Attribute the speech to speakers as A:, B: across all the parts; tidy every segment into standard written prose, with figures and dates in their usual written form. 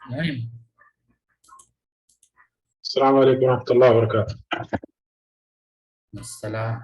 A: Assalamu alaikum warahmatullahi wabarakatuh.
B: Assalam.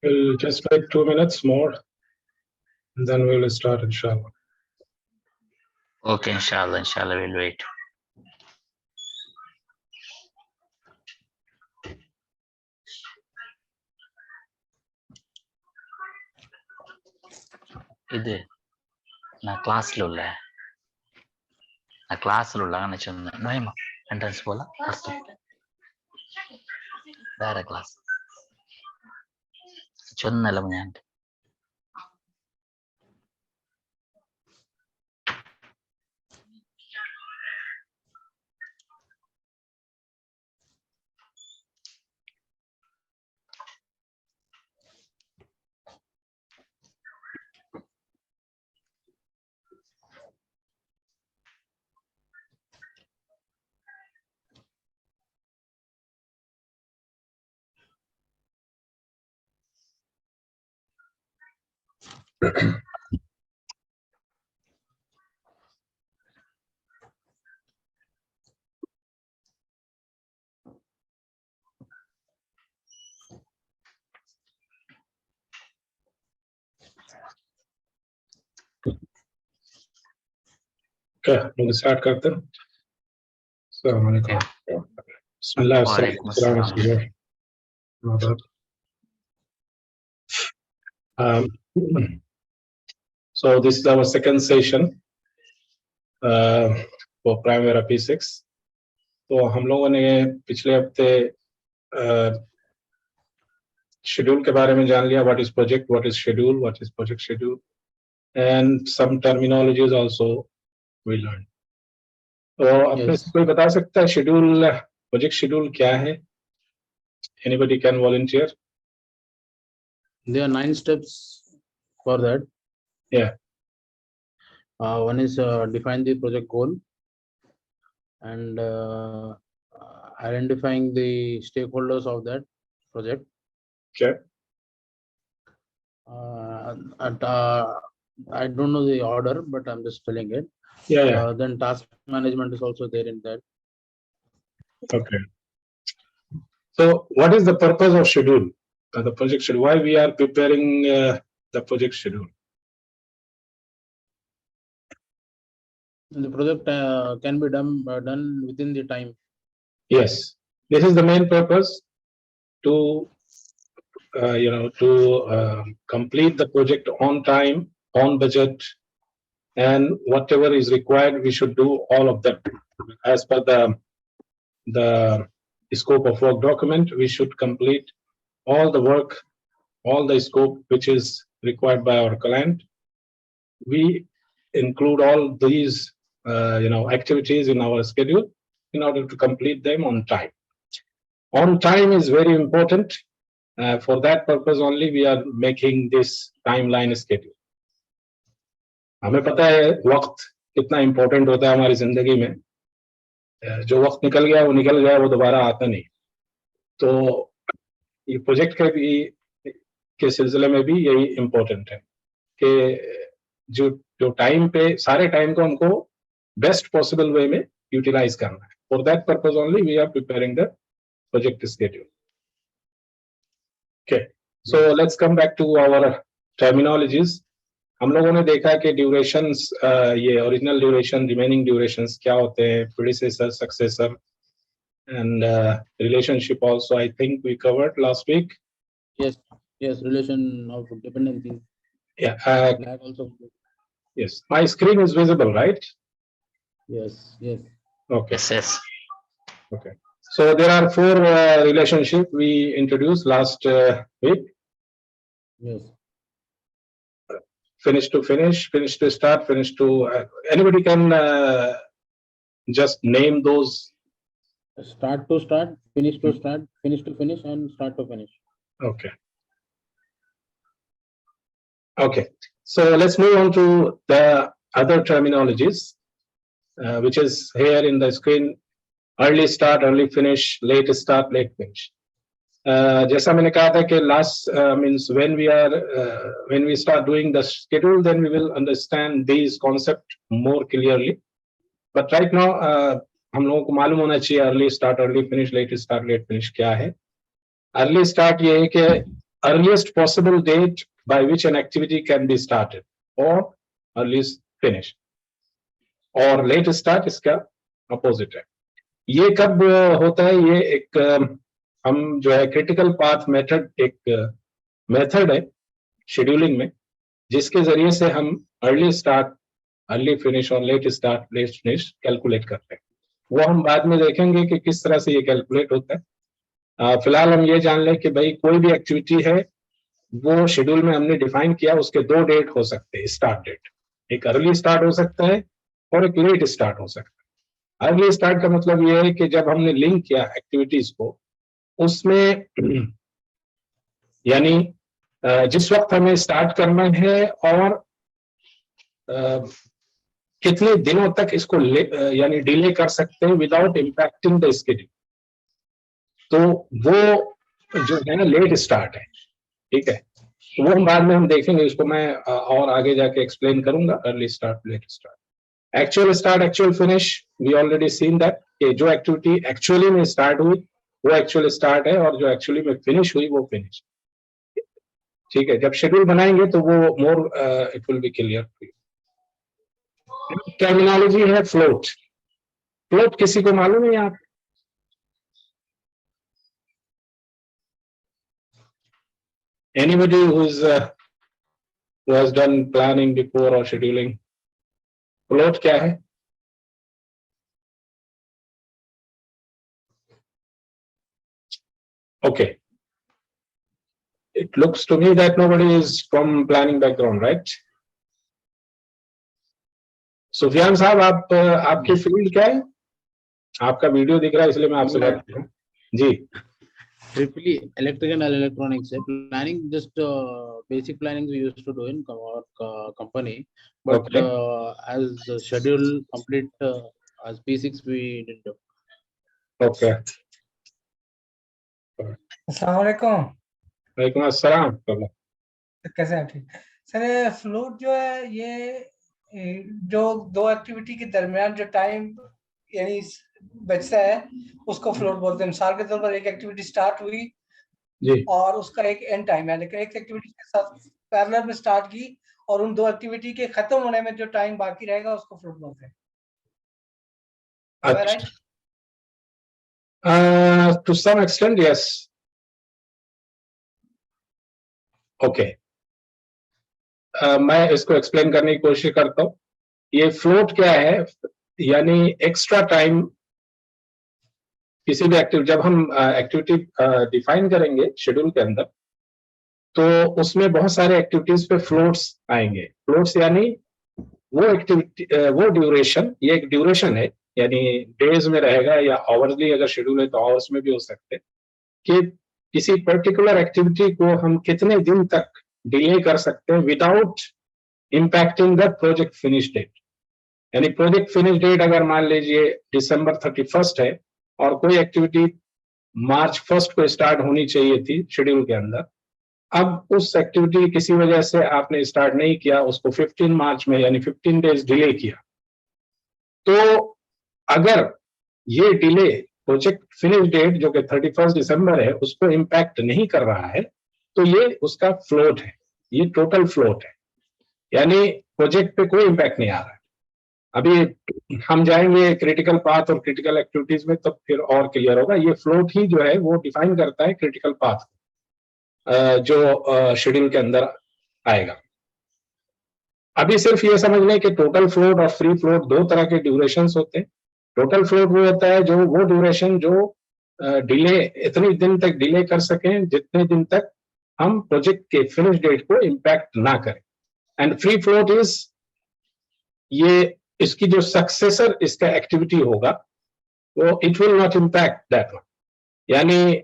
A: We'll just wait 2 minutes more, and then we will start, inshallah.
B: Okay, inshallah, we'll wait. இது நான் கிளாஸ்ல உள்ளான்னு சொன்னேன் நோயமா entrance போல வேற class சொன்னல ഞാൻ
A: Okay, we'll start करते हैं. Assalamu alaikum. Bismillah.
B: Walaikum assalam.
A: So this is our second session for Primavera P6. तो हम लोगों ने पिछले हफ्ते शेड्यूल के बारे में जान लिया. What is project, what is schedule, what is project schedule, and some terminologies also we learned. तो अपने से कोई बता सकता है शेड्यूल, प्रोजेक्ट शेड्यूल क्या है? Anybody can volunteer?
C: There are 9 steps for that.
A: Yeah.
C: One is define the project goal and identifying the stakeholders of that project.
A: Okay.
C: I don't know the order, but I'm just telling it.
A: Yeah.
C: Then task management is also there in that.
A: Okay. So what is the purpose of schedule? The project schedule. Why we are preparing the project schedule?
C: The project can be done within the time.
A: Yes, this is the main purpose, to complete the project on time, on budget, and whatever is required, we should do all of them as per the scope of work document. We should complete all the work, all the scope which is required by our client. We include all these activities in our schedule in order to complete them on time. On time is very important. For that purpose only we are making this timeline schedule. हमें पता है वक्त कितना important होता है हमारी जिंदगी में. जो वक्त निकल गया वो दोबारा आता नहीं. तो ये प्रोजेक्ट के सिलसिले में भी यही इम्पोर्टेंट है कि जो टाइम पे सारे टाइम को हमको बेस्ट पॉसिबल वे में यूटिलाइज करना है. For that purpose only we are preparing the project schedule. Okay, so let's come back to our terminologies. हम लोगों ने देखा कि ड्यूरेशंस, ये ओरिजिनल ड्यूरेशन, रिमेनिंग ड्यूरेशंस क्या होते हैं, predecessor, successor, and relationship also I think we covered last week.
C: Yes, yes, relation of dependency.
A: Yeah,
C: Lag also.
A: yes, my screen is visible, right?
C: Yes, yes.
A: Okay,
B: Yes, yes.
A: okay. So there are four relationship we introduced last week.
C: Yes.
A: Finish to finish, finish to start, finish to anybody can just name those.
C: Start to start, finish to start, finish to finish, and start to finish.
A: Okay. Okay. So let's move on to the other terminologies, which is here in the screen: early start, early finish, late start, late finish. जैसा मैंने कहा था कि last means when we start doing the schedule, then we will understand these concepts more clearly. But right now हम लोगों को मालूम होना चाहिए early start, early finish, late start, late finish क्या है. Early start ये है कि earliest possible date by which an activity can be started, or earliest finish. और late start इसका opposite है. ये कब होता है? ये एक हम जो है क्रिटिकल पाथ मेथड, एक मेथड है शेड्यूलिंग में, जिसके जरिए से हम अर्ली स्टार्ट, अर्ली फिनिश और late start, late finish calculate करते हैं. वो हम बाद में देखेंगे कि किस तरह से ये कैलकुलेट होता है. फिलहाल हम ये जान लें कि भाई कोई भी एक्टिविटी है वो शेड्यूल में हमने डिफाइन किया, उसके दो डेट हो सकते हैं स्टार्ट डेट. एक अर्ली स्टार्ट हो सकता है और एक लेट स्टार्ट हो सकता है. अर्ली स्टार्ट का मतलब ये है कि जब हमने लिंक किया एक्टिविटीज को, उसमें यानी जिस वक्त हमें स्टार्ट करना है और कितने दिनों तक इसको यानी डिले कर सकते हैं विदाउट इम्पैक्टिंग द स्केड्यूल, तो वो जो है ना लेट स्टार्ट है. ठीक है, तो वो हम बाद में हम देखेंगे, उसको मैं और आगे जाके एक्सप्लेन करूंगा. Early start, late start, actual start, actual finish. We already seen that कि जो एक्टिविटी एक्चुअली में स्टार्ट हुई वो एक्चुअल स्टार्ट है, और जो एक्चुअली में फिनिश हुई वो फिनिश. ठीक है, जब शेड्यूल बनाएंगे तो वो more it will be clear. Terminology है फ्लोट. फ्लोट किसी को मालूम है यहाँ? Anybody who has done planning before or scheduling? Float क्या है? Okay. It looks to me that nobody is from planning background, right? Sufiyan साहब, आपकी फील्ड क्या है? आपका वीडियो दिख रहा है इसलिए मैं आपसे बात कर रहा हूँ. जी.
C: Strictly electrical and electronics. Planning, just basic planning we used to do in our company, but
A: Okay.
C: as the schedule complete as P6 we didn't do.
A: Okay.
D: अस्सलाम वालेकुम.
A: वालेकुम अस्सलाम.
D: कैसे हैं? ठीक सर. फ्लोट जो है ये जो दो एक्टिविटी के दरमियान जो टाइम यानी बचता है उसको फ्लोट बोलते हैं. मिसाल के तौर पर एक एक्टिविटी स्टार्ट हुई
A: जी.
D: और उसका एक एंड टाइम है, लेकिन एक एक्टिविटी के साथ पैरेलल में स्टार्ट की और उन दो एक्टिविटी के खत्म होने में जो टाइम बाकी रहेगा उसको फ्लोट बोलते हैं.
A: अच्छा. To some extent, yes. Okay. मैं इसको एक्सप्लेन करने की कोशिश करता हूँ. ये फ्लोट क्या है? यानी एक्स्ट्रा टाइम किसी भी एक्टिविटी, जब हम एक्टिविटी डिफाइन करेंगे शेड्यूल के अंदर, तो उसमें बहुत सारे एक्टिविटीज पे फ्लोट्स आएंगे. फ्लोट्स यानी वो एक्टिविटी, वो ड्यूरेशन, ये एक ड्यूरेशन है, यानी डेज में रहेगा या आवर्सली अगर शेड्यूल है तो आवर्स में भी हो सकते हैं, कि किसी पर्टिकुलर एक्टिविटी को हम कितने दिन तक डिले कर सकते हैं without impacting the project finish date. यानी प्रोजेक्ट फिनिश डेट अगर मान लीजिए December 31 है और कोई एक्टिविटी March 1 को स्टार्ट होनी चाहिए थी शेड्यूल के अंदर, अब उस एक्टिविटी किसी वजह से आपने स्टार्ट नहीं किया, उसको 15 मार्च में यानी 15 डेज डिले किया, तो अगर ये डिले प्रोजेक्ट फिनिश डेट जो कि 31 दिसंबर है उस पर इम्पैक्ट नहीं कर रहा है, तो ये उसका फ्लोट है, ये टोटल फ्लोट है, यानी प्रोजेक्ट पे कोई इम्पैक्ट नहीं आ रहा है। अभी हम जाएंगे क्रिटिकल पाथ और क्रिटिकल एक्टिविटीज में, तब फिर और क्लियर होगा। ये फ्लोट ही जो है वो डिफाइन करता है क्रिटिकल पाथ जो शेड्यूल के अंदर आएगा। अभी सिर्फ ये समझ लें कि टोटल फ्लोट और फ्री फ्लोट दो तरह के ड्यूरेशंस होते हैं। टोटल फ्लोट वो होता है जो वो ड्यूरेशन जो डिले, इतने दिन तक डिले कर सकें जितने दिन तक हम प्रोजेक्ट के फिनिश डेट को इम्पैक्ट ना करें। एंड फ्री फ्लोट इज ये इसकी जो सक्सेसर इसका एक्टिविटी होगा वो it will not impact that one. यानी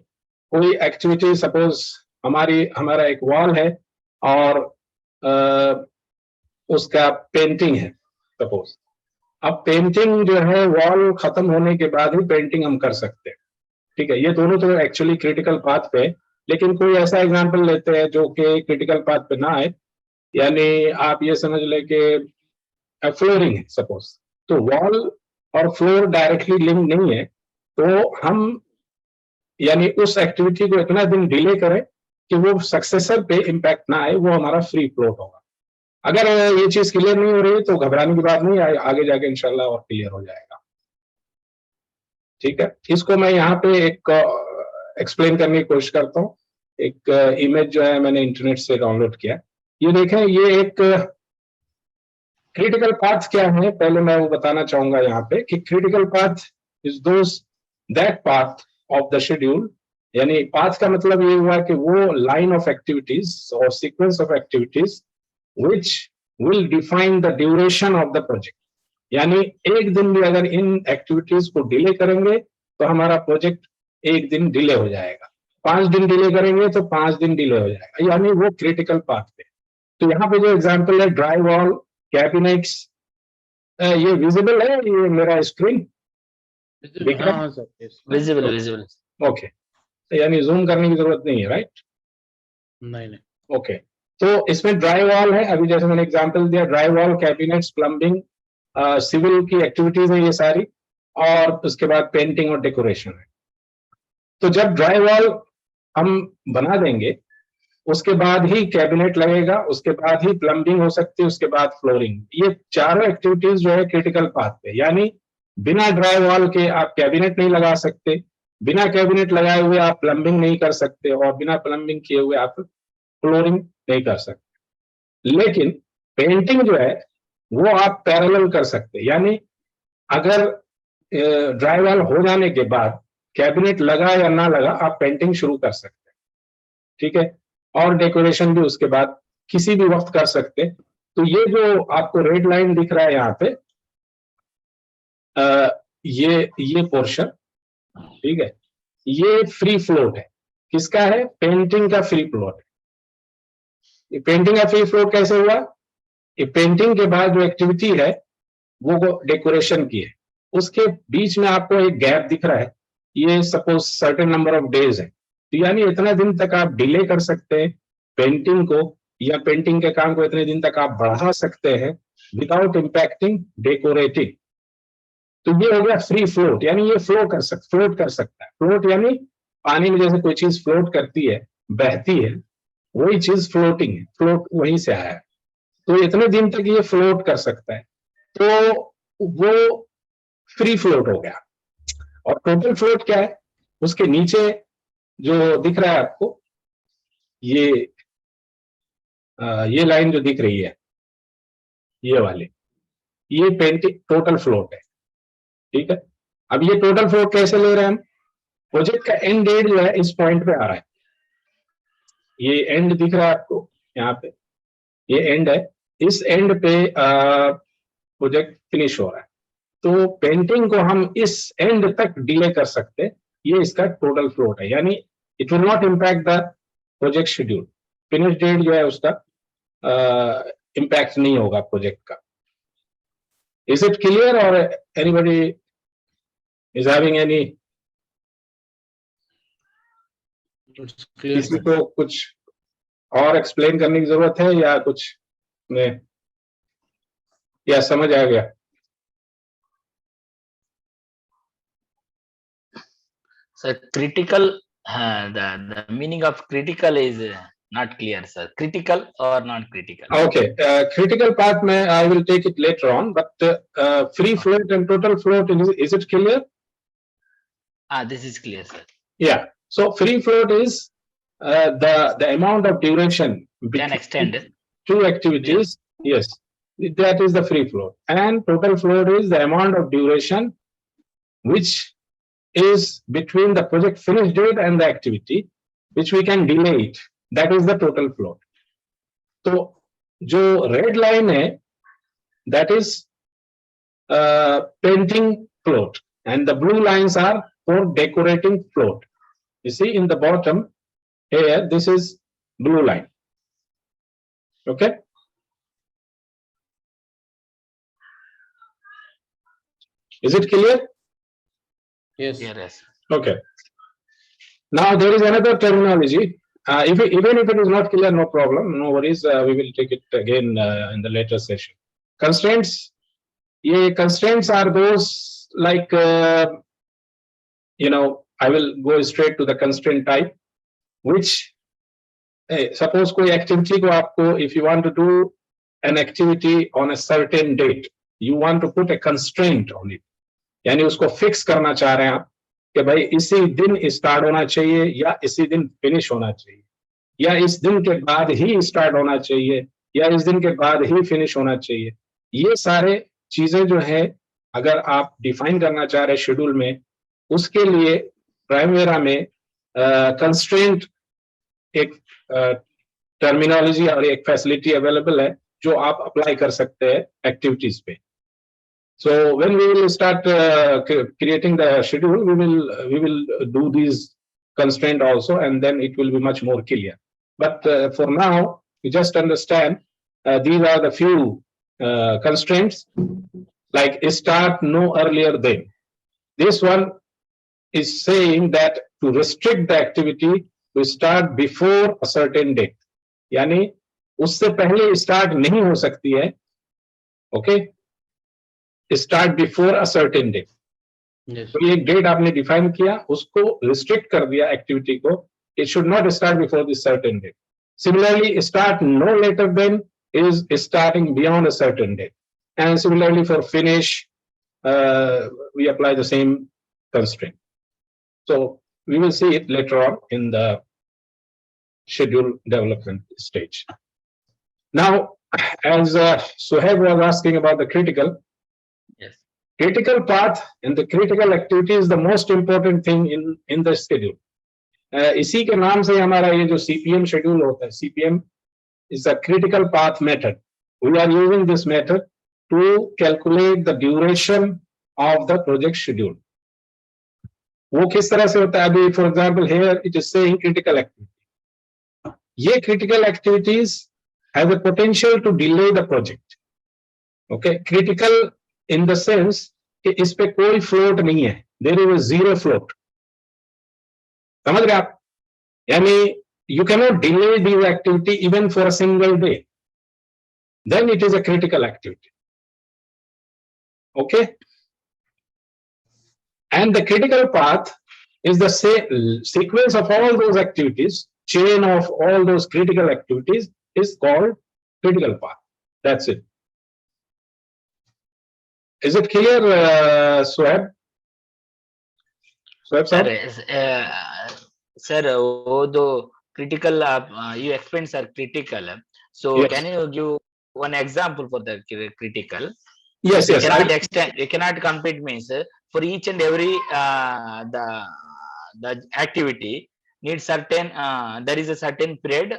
A: कोई एक्टिविटी, सपोज हमारा एक वॉल है और उसका पेंटिंग है सपोज। अब पेंटिंग जो है वॉल खत्म होने के बाद ही पेंटिंग हम कर सकते हैं, ठीक है। ये दोनों तो एक्चुअली क्रिटिकल पाथ पे, लेकिन कोई ऐसा एग्जांपल लेते हैं जो कि क्रिटिकल पाथ पे ना आए। यानी आप ये समझ ले कि फ्लोरिंग है सपोज, तो वॉल और फ्लोर डायरेक्टली लिंक नहीं है, तो हम यानी उस एक्टिविटी को इतना दिन डिले करें कि वो सक्सेसर पे इम्पैक्ट ना आए, वो हमारा फ्री फ्लोट होगा। अगर ये चीज क्लियर नहीं हो रही तो घबराने की बात नहीं, आगे जाके इंशाल्लाह और क्लियर हो जाएगा, ठीक है। इसको मैं यहाँ पे एक एक्सप्लेन करने की कोशिश करता हूँ। एक इमेज जो है मैंने इंटरनेट से डाउनलोड किया, ये देखें, ये एक क्रिटिकल पाथ क्या है पहले मैं वो बताना चाहूंगा यहाँ पे कि critical path is that path of the schedule. यानी पाथ का मतलब ये हुआ कि वो लाइन ऑफ एक्टिविटीज और sequence of activities which will define the duration of the project। यानी एक दिन भी अगर इन एक्टिविटीज को डिले करेंगे तो हमारा प्रोजेक्ट एक दिन डिले हो जाएगा, 5 दिन डिले करेंगे तो 5 दिन डिले हो जाएगा, यानी वो क्रिटिकल पाथ पे। तो यहाँ पे जो एग्जांपल है ड्राई वॉल, कैबिनेट्स, ये विजिबल है, ये मेरा स्क्रीन दिख रहा है?
C: हाँ सर,
B: विजिबल विजिबल।
A: ओके, तो यानी जूम करने की जरूरत नहीं है, राइट?
C: नहीं।
A: ओके, तो इसमें ड्राई वॉल है, अभी जैसे मैंने एग्जांपल दिया, dry wall, cabinets, plumbing, civil की एक्टिविटीज है ये सारी, और उसके बाद पेंटिंग और डेकोरेशन है। तो जब ड्राई वॉल हम बना देंगे उसके बाद ही कैबिनेट लगेगा, उसके बाद ही प्लम्बिंग हो सकती है, उसके बाद फ्लोरिंग। ये चारों एक्टिविटीज जो है क्रिटिकल पाथ पे, यानी बिना ड्राई वॉल के आप कैबिनेट नहीं लगा सकते, बिना कैबिनेट लगाए हुए आप प्लम्बिंग नहीं कर सकते, और बिना प्लम्बिंग किए हुए आप फ्लोरिंग नहीं कर सकते। लेकिन पेंटिंग जो है वो आप पैरेलल कर सकते, यानी अगर ड्राई वॉल हो जाने के बाद कैबिनेट लगा या ना लगा, आप पेंटिंग शुरू कर सकते हैं, ठीक है। और डेकोरेशन भी उसके बाद किसी भी वक्त कर सकते। तो ये जो आपको रेड लाइन दिख रहा है यहाँ पे, ये पोर्शन, ठीक है, ये फ्री फ्लोट है। किसका है? पेंटिंग का फ्री फ्लोट है। पेंटिंग का फ्री फ्लोट कैसे हुआ? ये पेंटिंग के बाद जो एक्टिविटी है वो डेकोरेशन की है, उसके बीच में आपको एक गैप दिख रहा है, ये suppose certain number of days है, तो यानी इतना दिन तक आप डिले कर सकते हैं पेंटिंग को, या पेंटिंग के काम को इतने दिन तक आप बढ़ा सकते हैं विदाउट इम्पैक्टिंग डेकोरेटिंग। तो ये हो गया फ्री फ्लोट, यानी ये फ्लोट कर सकता है। फ्लोट यानी पानी में जैसे कोई चीज फ्लोट करती है, बहती है, वही चीज फ्लोटिंग है, फ्लोट वहीं से आया है। तो इतने दिन तक ये फ्लोट कर सकता है, तो वो फ्री फ्लोट हो गया। और टोटल फ्लोट क्या है? उसके नीचे जो दिख रहा है आपको, ये लाइन जो दिख रही है, ये वाली, ये पेंटिंग टोटल फ्लोट है, ठीक है। अब ये टोटल फ्लोट कैसे ले रहे हैं हम? प्रोजेक्ट का एंड डेट जो है इस पॉइंट पे आ रहा है, ये एंड दिख रहा है आपको यहाँ पे, ये एंड है, इस एंड पे प्रोजेक्ट फिनिश हो रहा है। तो पेंटिंग को हम इस एंड तक डिले कर सकते हैं, ये इसका टोटल फ्लोट है, यानी it will not impact the project schedule. Finish date जो है उसका इम्पैक्ट नहीं होगा प्रोजेक्ट का। इज इट क्लियर और एनीबॉडी इज हैविंग एनी, किसी को कुछ और एक्सप्लेन करने की जरूरत है या कुछ में, या समझ आ गया?
B: So critical, the meaning of critical is not clear, sir. Critical or not critical?
A: Okay, critical part may I will take it later on, but free float and total float, is it clear?
B: This is clear, sir.
A: Yeah. So free float is the amount of duration
B: Can
A: between
B: extend.
A: two activities. Yes, that is the free float. And total float is the amount of duration which is between the project finish date and the activity, which we can delay it. That is the total float. So, जो red line है, that is painting float, and the blue lines are for decorating float. You see in the bottom here, this is blue line. Okay. Is it clear?
C: Yes.
B: Yes.
A: Okay. Now there is another terminology. Even if it is not clear, no problem, no worries. We will take it again in the later session. Constraints. Yeah, constraints are those like I will go straight to the constraint type, which suppose कोई activity को आपको, if you want to do an activity on a certain date, you want to put a constraint on it. यानी उसको fix करना चाह रहे हैं आप कि भाई इसी दिन स्टार्ट होना चाहिए या इसी दिन फिनिश होना चाहिए या इस दिन के बाद ही स्टार्ट होना चाहिए या इस दिन के बाद ही फिनिश होना चाहिए. ये सारे चीजें जो है अगर आप डिफाइन करना चाह रहे हैं शेड्यूल में, उसके लिए प्राइमेरा में कंस्ट्रेंट एक टर्मिनोलॉजी और एक फैसिलिटी अवेलेबल है जो आप अप्लाई कर सकते हैं एक्टिविटीज पे. So when we will start creating the schedule, we will do these constraint also, and then it will be much more clear. But for now, you just understand these are the few constraints, like start no earlier than. This one is saying that to restrict the activity, we start before a certain date. यानी उससे पहले start नहीं हो सकती है. Okay. Start before a certain date.
C: Yes.
A: तो एक date आपने डिफाइन किया, उसको रिस्ट्रिक्ट कर दिया एक्टिविटी को. It should not start before this certain date. Similarly, start no later than is starting beyond a certain date. And similarly for finish, we apply the same constraint. So we will see it later on in the schedule development stage. Now, as Suhaib was asking about the critical.
B: Yes.
A: Critical path and the critical activity is the most important thing in the schedule. इसी के नाम से हमारा ये जो CPM schedule होता है, CPM is a critical path method. We are using this method to calculate the duration of the project schedule. वो किस तरह से होता है? अभी for example here it is saying critical activity. ये critical activities have a potential to delay the project. Okay, critical in the sense कि इस पे कोई फ्लोट नहीं है, there is a zero float. समझ रहे आप? यानी you cannot delay this activity even for a single day. Then it is a critical activity. Okay, and the critical path is the sequence of all those activities, chain of all those critical activities is called critical path. That's it. Is it clear, Suhaib? Suhaib sir?
B: Sir, the critical you explained are critical. So
A: Yes.
B: can you give one example for the critical?
A: Yes,
B: We
A: yes.
B: cannot extend. We cannot complete means for each and every the activity needs certain. There is a certain period.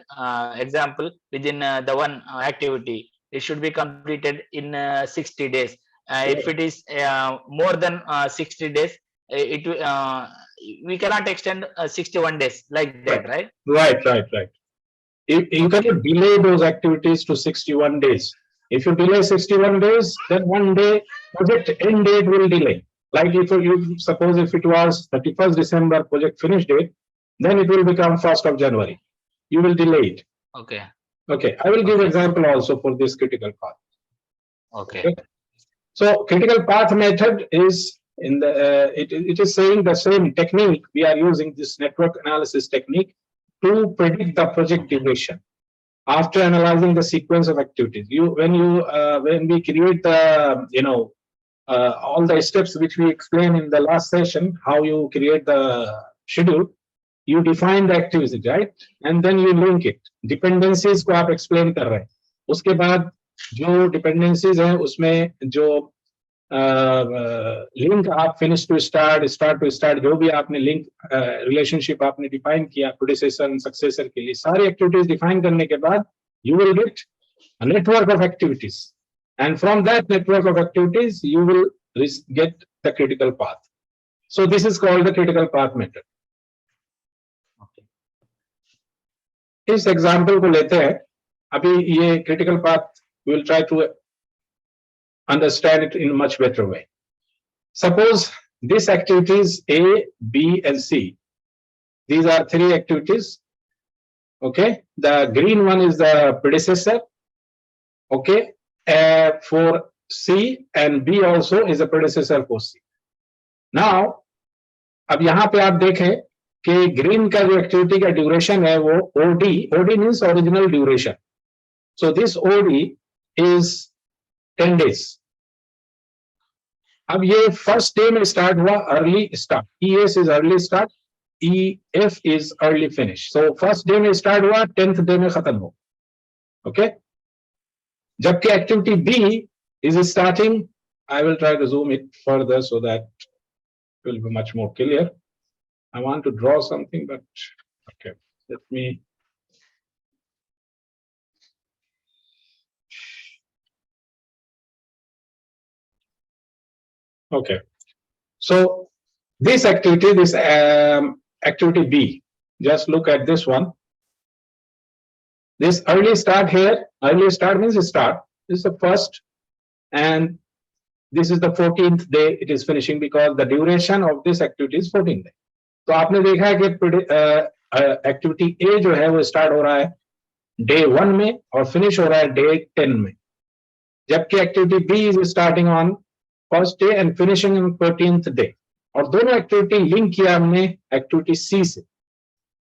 B: Example within the one activity, it should be completed in 60 days. If it is more than 60 days, we cannot extend 61 days like that, right?
A: Right. You cannot delay those activities to 61 days. If you delay 61 days, then one day project end date will delay. Like if you suppose if it was 31st December project finish date, then it will become 1st of January. You will delay it.
B: Okay.
A: Okay, I will give example also for this critical path.
B: Okay.
A: So critical path method is in the it is saying the same technique. We are using this network analysis technique to predict the project duration after analyzing the sequence of activities. When we create the all the steps which we explained in the last session, how you create the schedule, you define the activity, right? And then you link it. Dependencies को आप explain कर रहे हैं. उसके बाद जो dependencies हैं उसमें जो लिंक आप finish to start, start to start, जो भी आपने लिंक रिलेशनशिप आपने डिफाइन किया प्रेडिसेसर एंड सक्सेसर के लिए, सारी एक्टिविटीज डिफाइन करने के बाद you will get a network of activities, and from that network of activities you will get the critical path. So this is called the critical path method. इस example को लेते हैं. अभी ये critical path we will try to understand it in a much better way. Suppose these activities A, B, and C. These are three activities. Okay, the green one is the predecessor. Okay, for C, and B also is a predecessor for C. Now, अब यहाँ पे आप देखें कि green का जो activity का duration है वो OD means original duration. So this OD is 10 days. अब ये फर्स्ट डे में स्टार्ट हुआ, early start. ES is early start, EF is early finish. So first day में स्टार्ट हुआ, 10th डे में खत्म हो. Okay, जबकि activity B is starting. I will try to zoom it further so that it will be much more clear. I want to draw something, but okay, let me. Okay, so this activity, this activity B, just look at this one. This early start here, early start means start. This is the first, and this is the 14th day it is finishing, because the duration of this activity is 14 days. तो आपने देखा है कि activity A जो है वो start हो रहा है day 1 में और फिनिश हो रहा है day 10 में, जबकि activity B is starting on first day and finishing on 14th day. और दोनों एक्टिविटी लिंक किया हमने एक्टिविटी C से,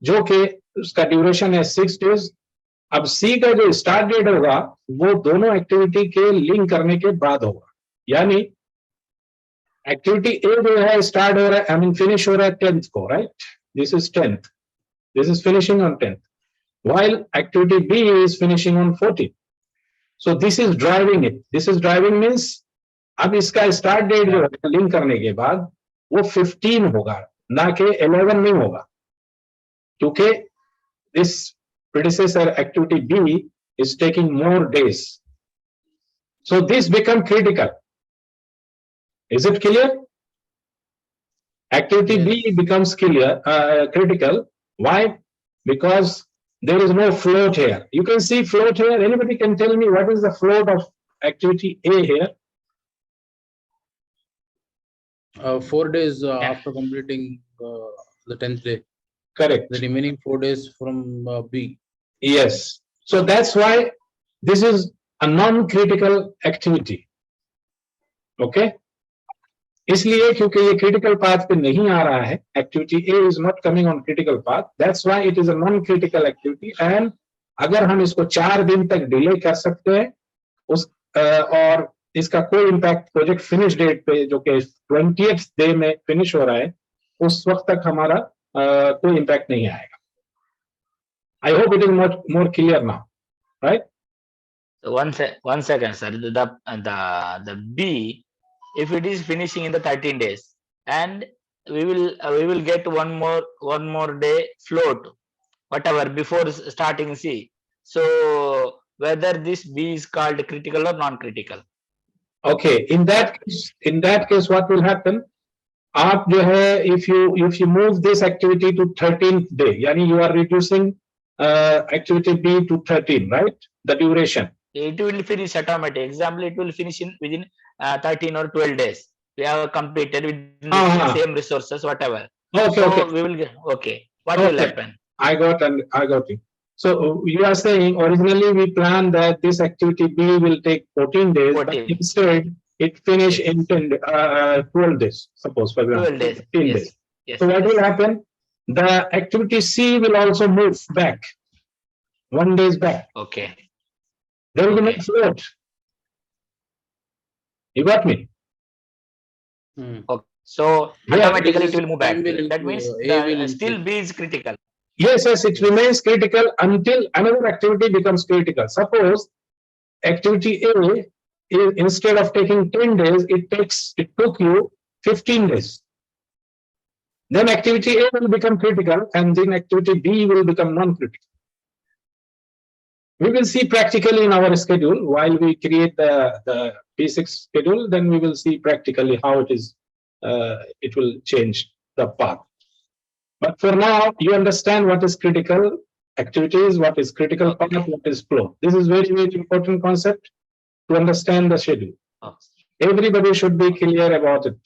A: जो कि उसका ड्यूरेशन है 6 days. अब C का जो स्टार्ट डेट होगा वो दोनों एक्टिविटी के लिंक करने के बाद होगा, यानी एक्टिविटी A जो है स्टार्ट हो रहा है, आई मीन फिनिश हो रहा है 10th को, right? This is 10th, this is finishing on 10th, while activity B is finishing on 14th. So this is driving it. This is driving means अब इसका स्टार्ट डेट जो है link करने के बाद वो 15 होगा, ना कि 11 नहीं होगा, क्योंकि this predecessor activity B is taking more days. So this become critical. Is it clear? Activity B becomes critical. Why? Because there is no float here. You can see float here. Anybody can tell me what is the float of activity A here?
C: 4 days after completing the 10th day.
A: Correct.
C: The remaining 4 days from B.
A: Yes. So that's why this is a non-critical activity. Okay. इसलिए क्योंकि ये critical path पे नहीं आ रहा है, activity A is not coming on critical path. That's why it is a non-critical activity. And अगर हम इसको 4 दिन तक डिले कर सकते हैं और इसका कोई इम्पैक्ट प्रोजेक्ट फिनिश डेट पे जो कि 20th डे में फिनिश हो रहा है, उस वक्त तक हमारा कोई इम्पैक्ट नहीं आएगा. I hope it is more clear now, right?
B: So one second, sir. The B, if it is finishing in the 13 days, and we will get one more day float, whatever before starting C. So whether this B is called critical or non-critical?
A: Okay, in that case, what will happen? आप जो है, if you move this activity to 13th day, यानी you are reducing activity B to 13, right? The duration.
B: It will finish automatic. Example, it will finish within 13 or 12 days. We have completed with the same resources, whatever.
A: Okay,
B: so
A: okay.
B: We will get, okay. What will happen?
A: I got it. So you are saying originally we planned that this activity B will take 14 days, 14. But it finish in 12 days, suppose, for example,
B: 12 days.
A: 15
B: Yes.
A: days.
B: Yes.
A: So what
B: yes.
A: will happen? The activity C will also move back 1 day back.
B: Okay.
A: There will be no
B: Okay.
A: float. You got me?
B: Okay. So
A: Yeah,
B: automatically it will move back.
C: time will
B: That means
C: A will
B: still
C: increase.
B: B is critical.
A: Yes, it remains critical until another activity becomes critical. Suppose activity A, instead of taking 10 days, it took you 15 days. Then activity A will become critical and then activity B will become non-critical. We will see practically in our schedule while we create the P6 schedule, then we will see practically how it will change the path. But for now, you understand what is critical activities, what is critical path, what is flow. This is very, very important concept to understand the schedule.
B: Oh.
A: Everybody should be clear about it.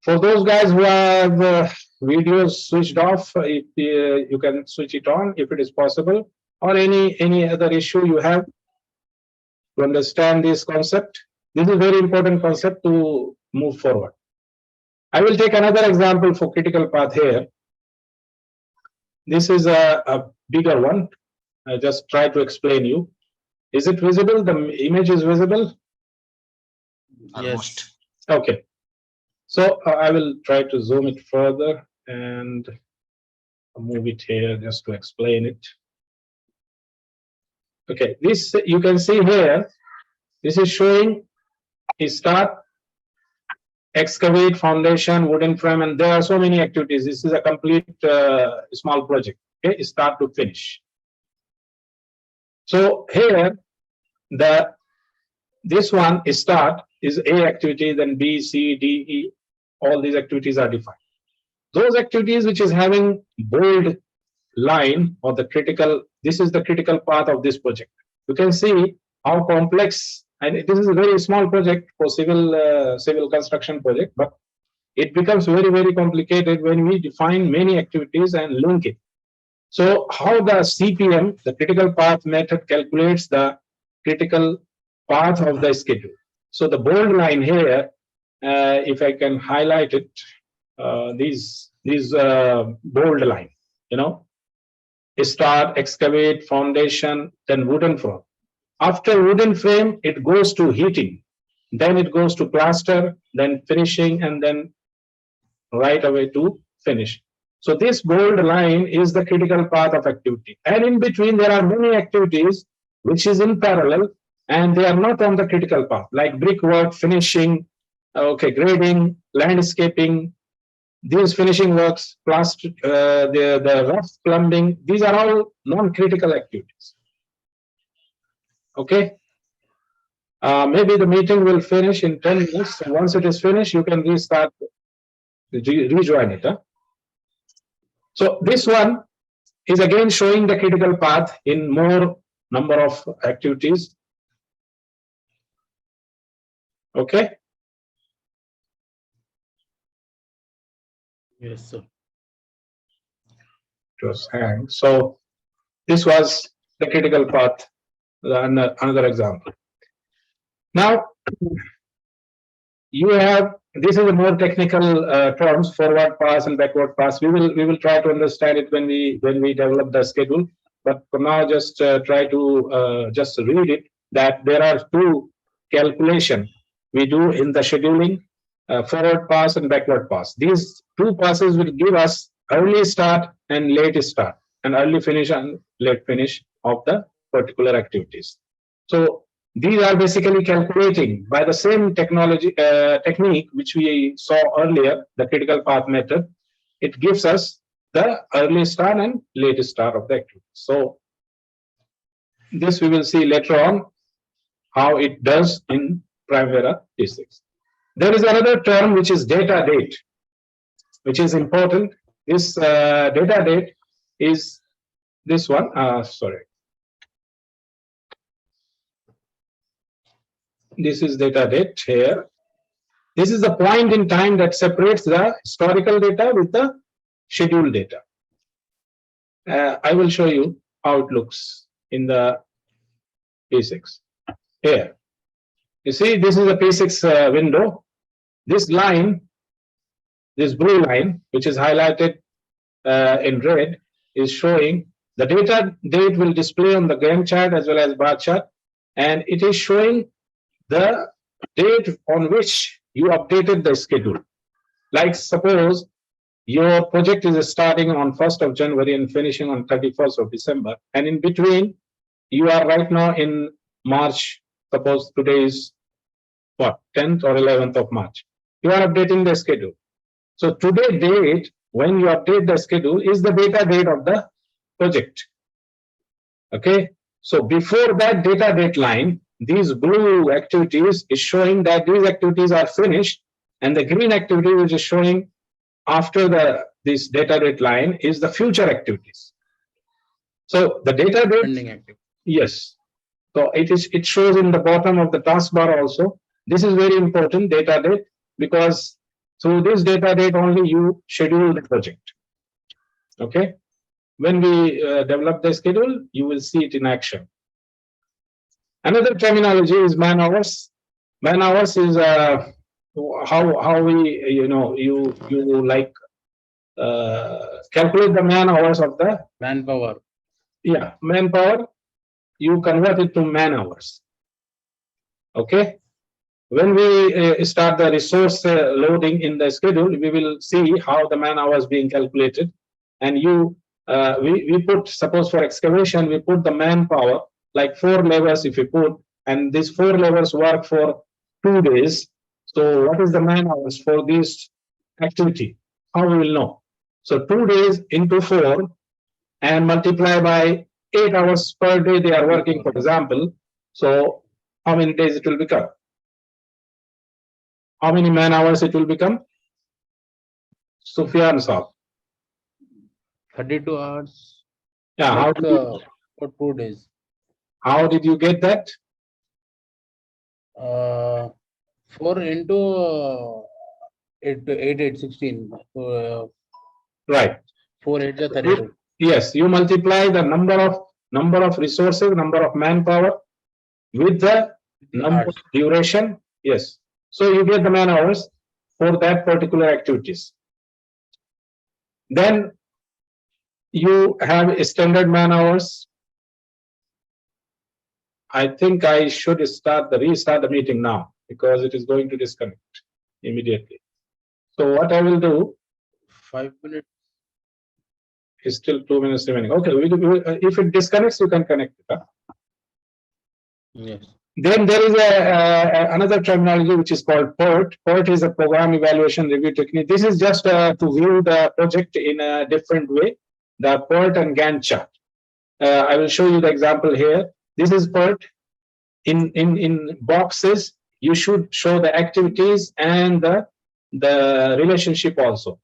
A: For those guys who have videos switched off, if you can switch it on if it is possible, or any other issue you have to understand this concept. This is a very important concept to move forward. I will take another example for critical path here. This is a bigger one. I just try to explain you. Is it visible? The image is visible?
B: Almost.
A: Okay. So I will try to zoom it further and move it here just to explain it. Okay, this you can see here. This is showing start, excavate, foundation, wooden frame, and there are so many activities. This is a complete small project. Okay, start to finish. So here, this one start is A activity, then B, C, D, E. All these activities are defined. Those activities which is having bold line or the critical, this is the critical path of this project. You can see how complex, and this is a very small project for civil construction project, but it becomes very, very complicated when we define many activities and link it. So how the CPM, the critical path method, calculates the critical path of the schedule. So the bold line here, if I can highlight it, these bold line, start, excavate, foundation, then wooden frame. After wooden frame, it goes to heating, then it goes to plaster, then finishing, and then right away to finish. So this bold line is the critical path of activity. And in between, there are many activities which is in parallel, and they are not on the critical path, like brickwork, finishing, grading, landscaping, these finishing works, plaster, the rough plumbing, these are all non-critical activities. Okay. Maybe the meeting will finish in 10 minutes. So once it is finished, you can restart, rejoin it. So this one is again showing the critical path in more number of activities. Okay.
C: Yes, sir.
A: It was hanged. So this was the critical path. Another example. Now you have, this is a more technical terms, forward pass and backward pass. We will try to understand it when we develop the schedule. But for now, just try to just read it, that there are two calculation we do in the scheduling, forward pass and backward pass. These two passes will give us early start and late start, and early finish and late finish of the particular activities. So these are basically calculating by the same technique which we saw earlier, the critical path method. It gives us the early start and late start of the activity. So this we will see later on how it does in Primavera P6. There is another term which is data date, which is important. This data date is this one. Sorry. This is data date here. This is the point in time that separates the historical data with the scheduled data. I will show you how it looks in the P6 here. You see, this is a P6 window. This line, this blue line, which is highlighted in red, is showing the data date will display on the Gantt chart as well as bar chart, and it is showing the date on which you updated the schedule. Like suppose your project is starting on 1st of January and finishing on 31st of December, and in between you are right now in March. Suppose today is what, 10th or 11th of March. You are updating the schedule. So today date, when you update the schedule, is the data date of the project. Okay. So before that data date line, these blue activities is showing that these activities are finished, and the green activity which is showing after this data date line is the future activities. So the data date,
C: Pending active.
A: yes. So it shows in the bottom of the taskbar also. This is very important, data date, because through this data date only you schedule the project. Okay. When we develop the schedule, you will see it in action. Another terminology is man hours. Man hours is how we you like calculate the man hours of the
C: Manpower.
A: manpower. You convert it to man hours. Okay. When we start the resource loading in the schedule, we will see how the man hours being calculated, and we put, suppose for excavation, we put the manpower like 4 laborers if we put, and these 4 laborers work for 2 days. So what is the man hours for this activity? How we will know? So 2 days into 4 and multiply by 8 hours per day they are working, for example. So how many days it will become? How many man hours it will become? Sufyan Saab.
C: 32 hours.
A: Yeah,
C: Like, for 2 days.
A: how did you get that?
C: 4 into 8, 16. So,
A: Right.
C: 4 8 is 32.
A: Yes, you multiply the number of resources, number of manpower with the number of
C: Hours.
A: duration. Yes. So you get the man hours for that particular activities. Then you have standard man hours. I think I should restart the meeting now because it is going to disconnect immediately. So what I will do
C: 5 minutes.
A: is still 2 minutes remaining. Okay, if it disconnects, you can connect it. Huh?
C: Yes.
A: Then there is another terminology which is called PERT. PERT is a program evaluation review technique. This is just to view the project in a different way. The PERT and Gantt chart. I will show you the example here. This is PERT. In boxes, you should show the activities and the relationship also.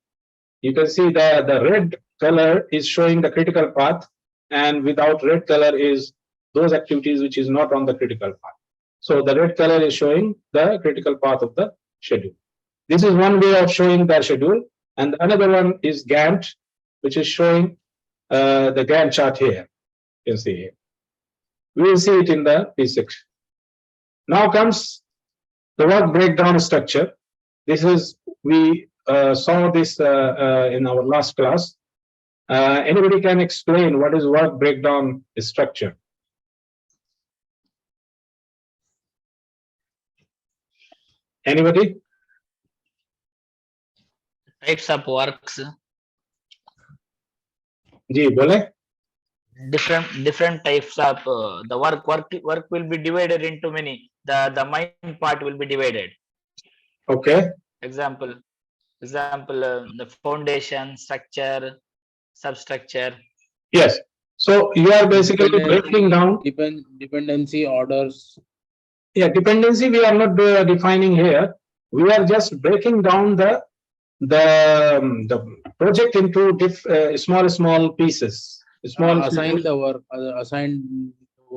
A: You can see the red color is showing the critical path, and without red color is those activities which is not on the critical path. So the red color is showing the critical path of the schedule. This is one way of showing the schedule, and another one is Gantt, which is showing the Gantt chart here. You can see here. We will see it in the P6. Now comes the work breakdown structure. This is, we saw this in our last class. Anybody can explain what is work breakdown structure? Anybody?
B: Types of works,
A: Ji, bole?
B: different types of the work will be divided into many. The main part will be divided.
A: Okay.
B: Example, the foundation, structure, substructure.
A: Yes. So you are basically breaking down.
C: Dependency orders.
A: Yeah, dependency we are not defining here. We are just breaking down the project into small pieces.
C: Assign the work. Assign.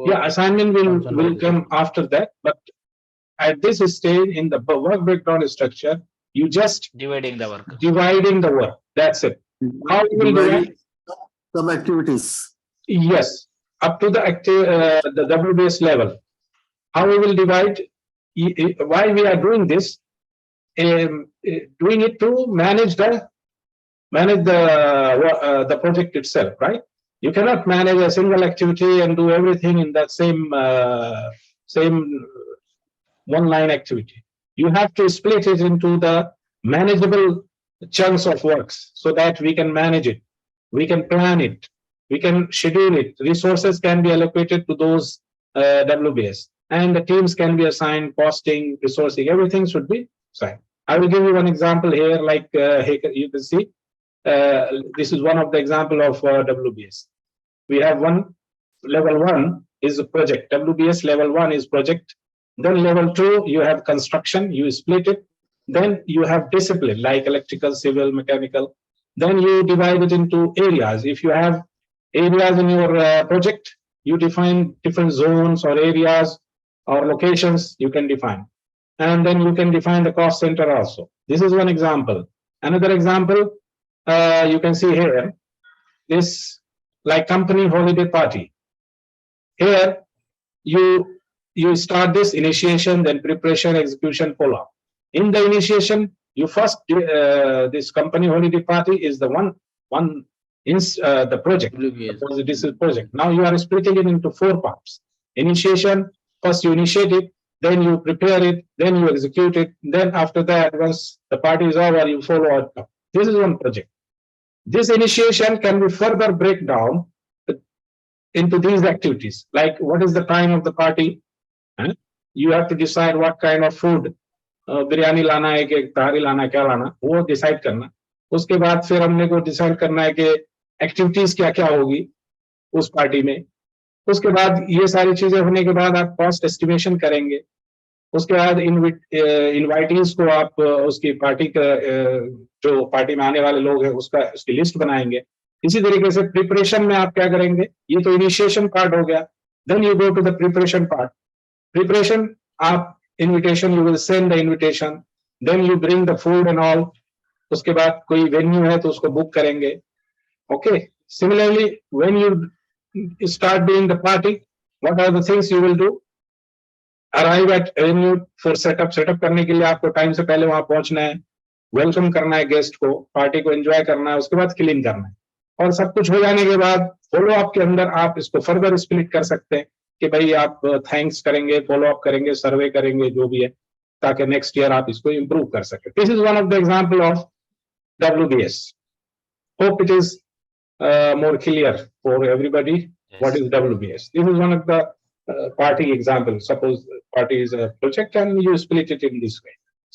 A: Yeah, assignment will come after that. But at this stage in the work breakdown structure, you just
B: Dividing the work.
A: dividing the work. That's it. How you will divide?
E: Some activities.
A: Yes, up to the WBS level. How we will divide? why we are doing this? Doing it to manage the project itself, right? You cannot manage a single activity and do everything in that same one line activity. You have to split it into the manageable chunks of works so that we can manage it, we can plan it, we can schedule it. Resources can be allocated to those WBS, and the teams can be assigned costing, resourcing, everything should be assigned. I will give you one example here, like you can see. This is one of the example of WBS. We have level 1 is a project. WBS level 1 is project. Then level 2, you have construction, you split it. Then you have discipline like electrical, civil, mechanical. Then you divide it into areas. If you have areas in your project, you define different zones or areas or locations you can define. And then you can define the cost center also. This is one example. Another example, you can see here, this like company holiday party. Here, you start this initiation, then preparation, execution, follow-up. In the initiation, you first this company holiday party is the the project.
C: WBS.
A: This is project. Now you are splitting it into 4 parts. Initiation, first you initiate it, then you prepare it, then you execute it. Then after that, once the party is over, you follow up. This is one project. This initiation can be further break down into these activities, like what is the time of the party. You have to decide what kind of food, biryani लाना है कि तारी लाना, क्या लाना, वो decide करना. उसके बाद फिर हमने को डिसाइड करना है कि एक्टिविटीज क्या क्या होगी उस पार्टी में. उसके बाद ये सारी चीजें होने के बाद आप कॉस्ट एस्टिमेशन करेंगे. उसके बाद इनवाइटीज को आप उसकी पार्टी का जो पार्टी में आने वाले लोग हैं उसकी लिस्ट बनाएंगे. इसी तरीके से प्रिपरेशन में आप क्या करेंगे, ये तो इनिशिएशन पार्ट हो गया. Then you go to the preparation part. Preparation, आप invitation, you will send the invitation, then you bring the food and all. उसके बाद कोई वेन्यू है तो उसको बुक करेंगे. Okay, similarly when you start doing the party, what are the things you will do? Arrive at venue for setup. Setup करने के लिए आपको टाइम से पहले वहां पहुंचना है, वेलकम करना है गेस्ट को, पार्टी को एंजॉय करना है, उसके बाद क्लीन करना है. और सब कुछ हो जाने के बाद फॉलो अप के अंदर आप इसको फर्दर स्प्लिट कर सकते हैं कि भाई आप थैंक्स करेंगे, फॉलो अप करेंगे, सर्वे करेंगे, जो भी है, ताकि नेक्स्ट ईयर आप इसको इंप्रूव कर सके. This is one of the example of WBS. Hope it is more clear for everybody.
B: Yes.
A: What is WBS? This is one of the party examples. Suppose party is a project and you split it in this way.